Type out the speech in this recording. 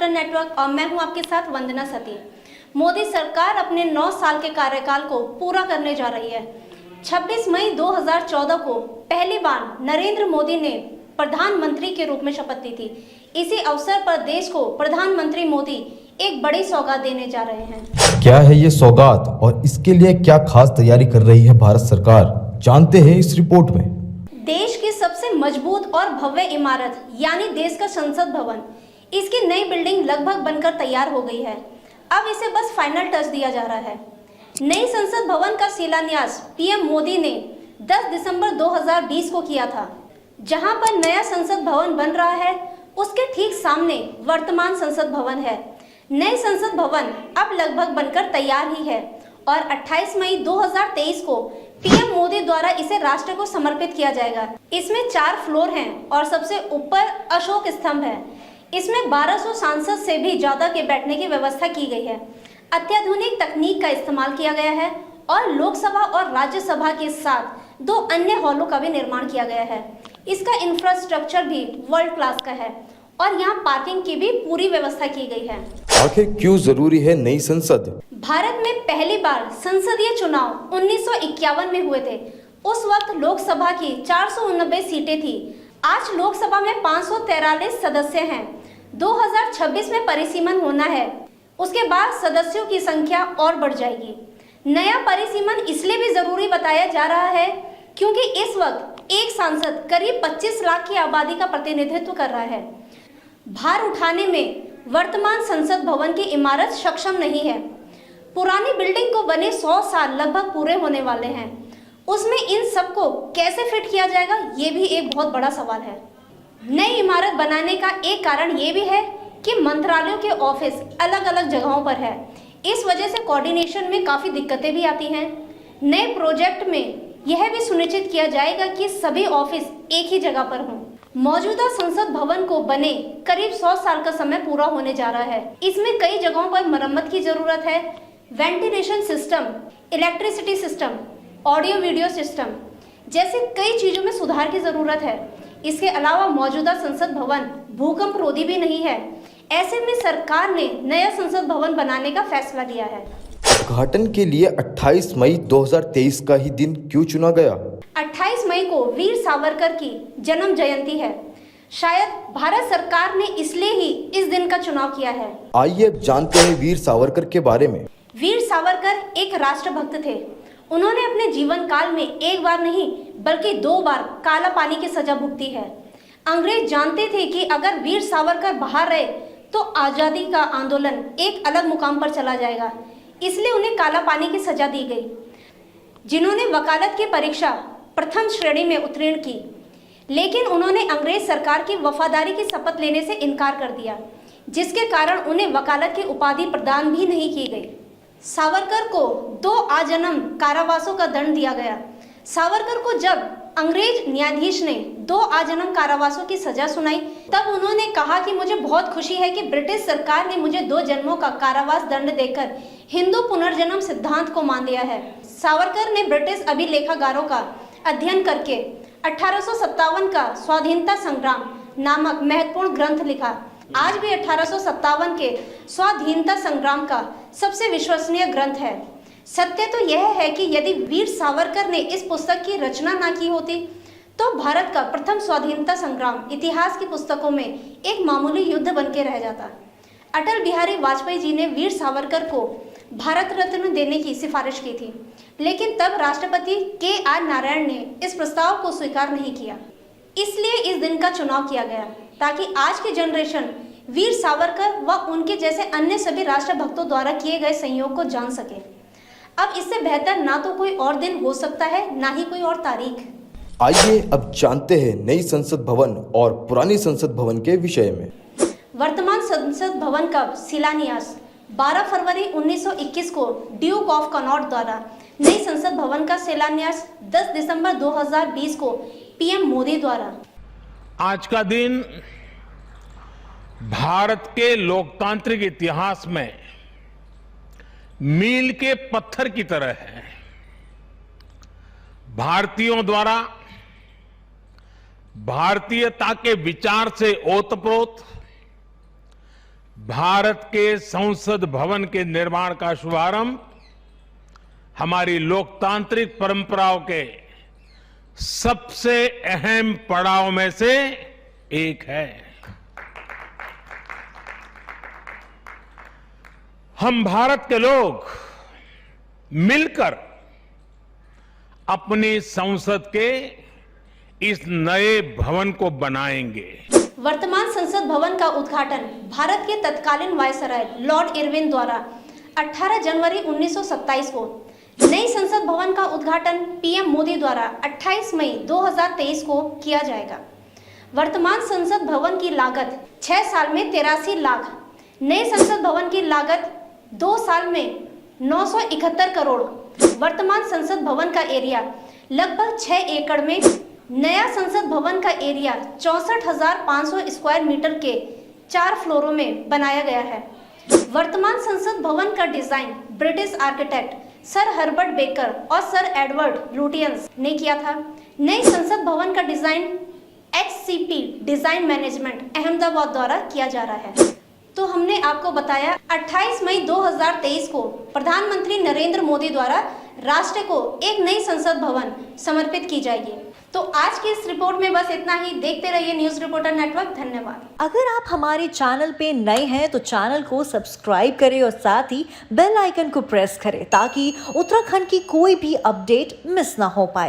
Central network और मैं हूं आपके साथ वंदना सती। मोदी सरकार अपने 9 साल के कार्यकाल को पूरा करने जा रही है। 26 मई 2014 को पहली बार नरेंद्र मोदी ने प्रधानमंत्री के रूप में शपथ ली थी। इसी अवसर पर देश को प्रधानमंत्री मोदी एक बड़ी सौगात देने जा रहे हैं। क्या है ये सौगात और इसके लिए क्या खास तैयारी कर रही है भारत सरकार, जानते हैं इस रिपोर्ट में। देश की सबसे मजबूत और भव्य इमारत यानी देश का संसद भवन, इसकी नई बिल्डिंग लगभग बनकर तैयार हो गई है। अब इसे बस फाइनल टच दिया जा रहा है। नई संसद भवन का शिलान्यास पीएम मोदी ने 10 दिसंबर 2020 को किया था। जहां पर नया संसद भवन बन रहा है, उसके ठीक सामने वर्तमान संसद भवन है। नए संसद भवन अब लगभग बनकर तैयार ही है और 28 मई 2023 को पीएम मोदी द्वारा इसे राष्ट्र को समर्पित किया जाएगा। इसमें 4 फ्लोर हैं और सबसे ऊपर अशोक स्तंभ है। इसमें 1200 सांसद से भी ज्यादा के बैठने की व्यवस्था की गई है। अत्याधुनिक तकनीक का इस्तेमाल किया गया है और लोकसभा और राज्यसभा के साथ 2 अन्य हॉलों का भी निर्माण किया गया है। इसका इंफ्रास्ट्रक्चर भी वर्ल्ड क्लास का है और यहाँ पार्किंग की भी पूरी व्यवस्था की गई है। आखिर क्यों जरूरी है नई संसद? भारत में पहली बार संसदीय चुनाव 1951 में हुए थे। उस वक्त लोकसभा की 489 सीटें थी। आज लोकसभा में 543 सदस्य हैं। 2026 में परिसीमन होना है। उसके बाद सदस्यों की संख्या और बढ़ जाएगी। नया परिसीमन इसलिए भी जरूरी बताया जा रहा है क्योंकि इस वक्त एक सांसद करीब 25 लाख की आबादी का प्रतिनिधित्व कर रहा है। भार उठाने में वर्तमान संसद भवन की इमारत सक्षम नहीं है। पुरानी बिल्डिंग को बने 100 साल लगभग पूरे होने वाले हैं। उसमें इन सबको कैसे फिट किया जाएगा, ये भी एक बहुत बड़ा सवाल है। नई इमारत बनाने का एक कारण ये भी है कि मंत्रालयों के ऑफिस अलग अलग जगहों पर है। इस वजह से कोऑर्डिनेशन में काफ़ी दिक्कतें भी आती हैं। नए प्रोजेक्ट में यह भी सुनिश्चित किया जाएगा कि सभी ऑफिस एक ही जगह पर हों। मौजूदा संसद भवन को बने करीब 100 साल का समय पूरा होने जा रहा है। इसमें कई जगहों पर मरम्मत की जरूरत है। Ventilation system, electricity system, audio video system जैसे कई चीजों में सुधार की जरूरत है। इसके अलावा मौजूदा संसद भवन भूकंप रोधी भी नहीं है। ऐसे में सरकार ने नया संसद भवन बनाने का फैसला लिया है। उद्घाटन के लिए 28 मई 2023 का ही दिन क्यों चुना गया? 28 मई को वीर सावरकर की जन्म जयंती है। शायद भारत सरकार ने इसलिए ही इस दिन का चुनाव किया है। आइए अब जानते हैं वीर सावरकर के बारे में। वीर सावरकर एक राष्ट्रभक्त थे। उन्होंने अपने जीवन काल में एक बार नहीं बल्कि 2 बार काला पानी की सजा भुगती है। अंग्रेज जानते थे कि अगर वीर सावरकर बाहर रहे तो आजादी का आंदोलन एक अलग मुकाम पर चला जाएगा, इसलिए उन्हें काला पानी की सजा दी गई। जिन्होंने वकालत की परीक्षा प्रथम श्रेणी में उत्तीर्ण की, लेकिन उन्होंने अंग्रेज सरकार की वफादारी की शपथ लेने से इनकार कर दिया, जिसके कारण उन्हें वकालत की उपाधि प्रदान भी नहीं की गई। सावरकर को 2 आजीवन कारावासों का दंड दिया गया। सावरकर को जब अंग्रेज न्यायाधीश ने 2 आजीवन कारावासों की सजा सुनाई, तब उन्होंने कहा कि मुझे बहुत खुशी है कि ब्रिटिश सरकार ने मुझे 2 जन्मों का कारावास दंड देकर हिंदू पुनर्जन्म सिद्धांत को मान लिया है। सावरकर ने ब्रिटिश अभिलेखागारों का अध्ययन करके 1857 का स्वाधीनता संग्राम नामक महत्वपूर्ण ग्रंथ लिखा। आज भी 1857 के स्वाधीनता संग्राम का सबसे विश्वसनीय ग्रंथ है। सत्य तो यह है कि यदि वीर सावरकर ने इस पुस्तक की रचना ना की होती तो भारत का प्रथम स्वाधीनता संग्राम इतिहास की पुस्तकों में एक मामूली युद्ध बन के रह जाता। अटल बिहारी वाजपेयी जी ने वीर सावरकर को भारत रत्न देने की सिफारिश की थी, लेकिन तब राष्ट्रपति के.आर. नारायण ने इस प्रस्ताव को स्वीकार नहीं किया। इसलिए इस दिन का चुनाव किया गया ताकि आज की जनरेशन वीर सावरकर व उनके जैसे अन्य सभी राष्ट्रभक्तों द्वारा किए गए संयोग को जान सके। अब इससे बेहतर ना तो कोई और दिन हो सकता है, ना ही कोई और तारीख। आइए अब जानते हैं नई संसद भवन और पुरानी संसद भवन के विषय में। वर्तमान संसद भवन का शिलान्यास 12 फरवरी 1921 को ड्यूक ऑफ कनॉट द्वारा, नई संसद भवन का शिलान्यास 10 दिसंबर 2020 को पीएम मोदी द्वारा। आज का दिन भारत के लोकतांत्रिक इतिहास में मील के पत्थर की तरह है। भारतीयों द्वारा भारतीयता के विचार से ओतप्रोत भारत के संसद भवन के निर्माण का शुभारंभ हमारी लोकतांत्रिक परंपराओं के सबसे अहम पड़ाव में से एक है। हम भारत के लोग मिलकर अपनी संसद के इस नए भवन को बनाएंगे। वर्तमान संसद भवन का उद्घाटन भारत के तत्कालीन वायसराय लॉर्ड इरविन द्वारा 18 जनवरी 1927 को, नई संसद भवन का उद्घाटन पीएम मोदी द्वारा 28 मई 2023 को किया जाएगा। वर्तमान संसद भवन की लागत 6 साल में 83 लाख, नए संसद भवन की लागत 2 साल में 971 करोड़। वर्तमान संसद भवन का एरिया लगभग 6 एकड़ में, नया संसद भवन का एरिया 64,500 स्क्वायर मीटर के 4 फ्लोरों में बनाया गया है। वर्तमान संसद भवन का design British architect sir Herbert baker और सर एडवर्ड लुटियंस ने किया था। नई संसद भवन का design HCP design management Ahmedabad द्वारा किया जा रहा है। तो हमने आपको बताया 28 मई 2023 को प्रधानमंत्री नरेंद्र मोदी द्वारा राष्ट्र को एक नई संसद भवन समर्पित की जाएगी। तो आज की इस रिपोर्ट में बस इतना ही। देखते रहिए न्यूज रिपोर्टर नेटवर्क। धन्यवाद। अगर आप हमारे चैनल पे नए हैं तो चैनल को सब्सक्राइब करें और साथ ही बेल आइकन को प्रेस करें ताकि उत्तराखंड की कोई भी अपडेट मिस ना हो पाए।